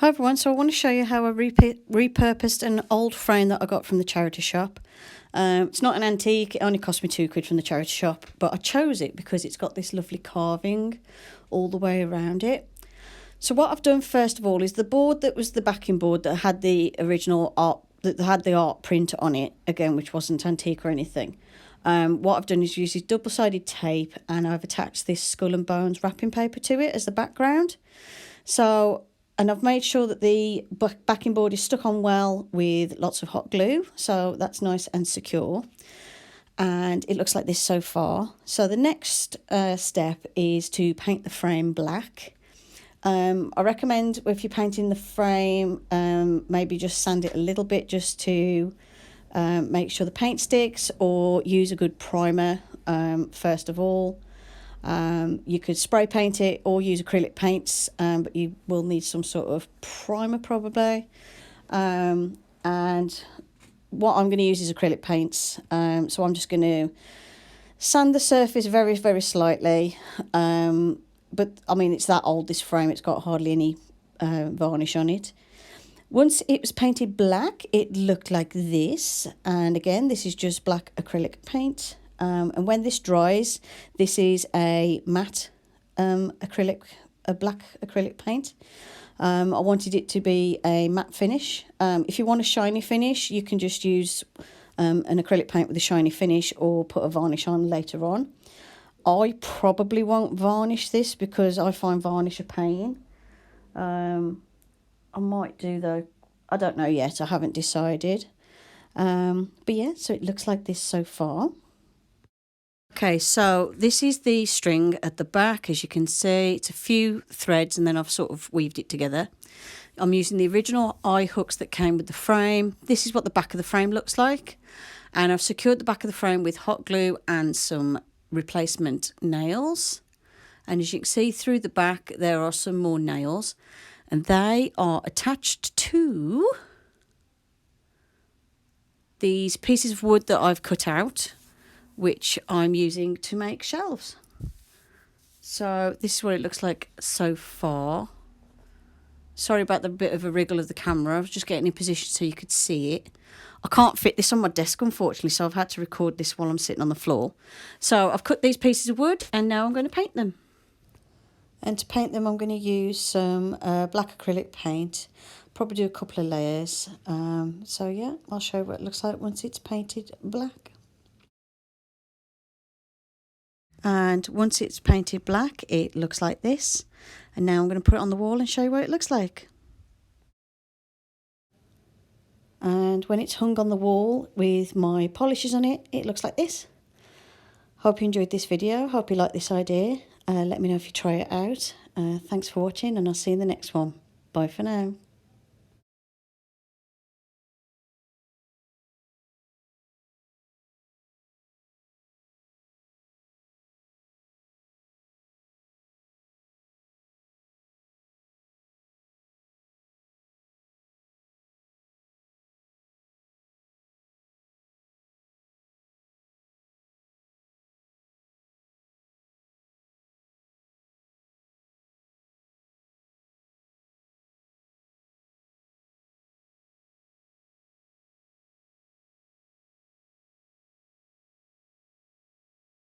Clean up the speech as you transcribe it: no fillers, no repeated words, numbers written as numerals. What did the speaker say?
Hi everyone, so I want to show you how I repurposed an old frame that I got from the charity shop. It's not an antique, it only cost me £2 from the charity shop, but I chose it because it's got this lovely carving all the way around it. So what I've done first of all is the board that was the backing board that had the original art, that had the art print on it, again, which wasn't antique or anything. What I've done is use this double-sided tape and I've attached this skull and bones wrapping paper to it as the background. And I've made sure that the backing board is stuck on well with lots of hot glue, so that's nice and secure. And it looks like this so far. So the next step is to paint the frame black. I recommend if you're painting the frame, maybe just sand it a little bit just to make sure the paint sticks, or use a good primer first of all. You could spray paint it or use acrylic paints, but you will need some sort of primer probably. And what I'm going to use is acrylic paints. So I'm just going to sand the surface very, very slightly. But I mean, it's that old, this frame, it's got hardly any varnish on it. Once it was painted black, it looked like this. And again, this is just black acrylic paint. And when this dries, this is a matte black acrylic paint. I wanted it to be a matte finish. If you want a shiny finish, you can just use an acrylic paint with a shiny finish or put a varnish on later on. I probably won't varnish this because I find varnish a pain. I might do though. I don't know yet. I haven't decided. But yeah, so it looks like this so far. Okay, so this is the string at the back. As you can see, it's a few threads and then I've sort of weaved it together. I'm using the original eye hooks that came with the frame. This is what the back of the frame looks like. And I've secured the back of the frame with hot glue and some replacement nails. And as you can see through the back, there are some more nails. And they are attached to these pieces of wood that I've cut out, which I'm using to make shelves. So this is what it looks like so far. Sorry about the bit of a wriggle of the camera. I was just getting in position so you could see it. I can't fit this on my desk, unfortunately, so I've had to record this while I'm sitting on the floor. So I've cut these pieces of wood and now I'm going to paint them. And to paint them, I'm going to use some black acrylic paint. Probably do a couple of layers. So yeah, I'll show you what it looks like once it's painted black. And once it's painted black, it looks like this. And now I'm going to put it on the wall and show you what it looks like. And when it's hung on the wall with my polishes on it, it looks like this. Hope you enjoyed this video. Hope you like this idea. Let me know if you try it out. Thanks for watching and I'll see you in the next one. Bye for now.